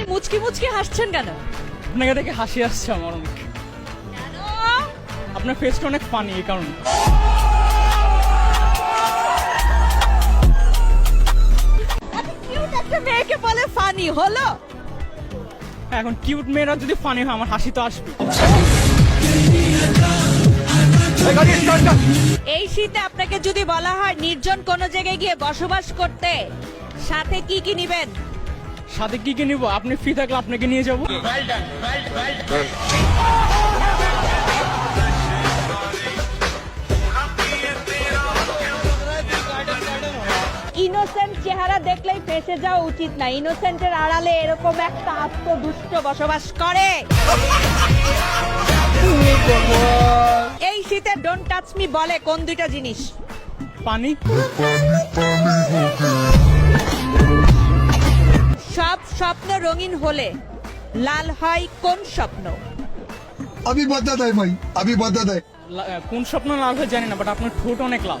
আপনি মুচকি মুচকি হাসছেন কেন? আপনাকে দেখে হাসি আসছে আমার অনেক। কেন? আপনার ফেসটা অনেক ফানি, এই কারণে। আপনি কিউট একটা মেয়েকে বলে ফানি হলো? এখন কিউট মেয়েরা যদি ফানি হয় আমার হাসি তো আসবে। এই শীতে আপনাকে যদি বলা হয় নির্জন কোনো জায়গায় গিয়ে বসবাস করতে, সাথে কি কি নিবেন? সাথে কি কি নিবো? আপনি ফ্রি থাকলে আপনাকে নিয়ে যাবো। ইনোসেন্ট চেহারা দেখলেই ফেসে যাওয়া উচিত না। ইনোসেন্টের আড়ালে এরকম একটা আত্মদুষ্ট বসবাস করে। এই শীতে ডোন্ট টাচ মি বলে কোন দুইটা জিনিস? পানি। সব স্বপ্ন রঙিন হলে লাল হয় কোন স্বপ্ন? अभी बता दे भाई, अभी बता दे। কোন স্বপ্ন লাল হয় জানি না, বাট আপনার ঠোঁট অনেক লাল।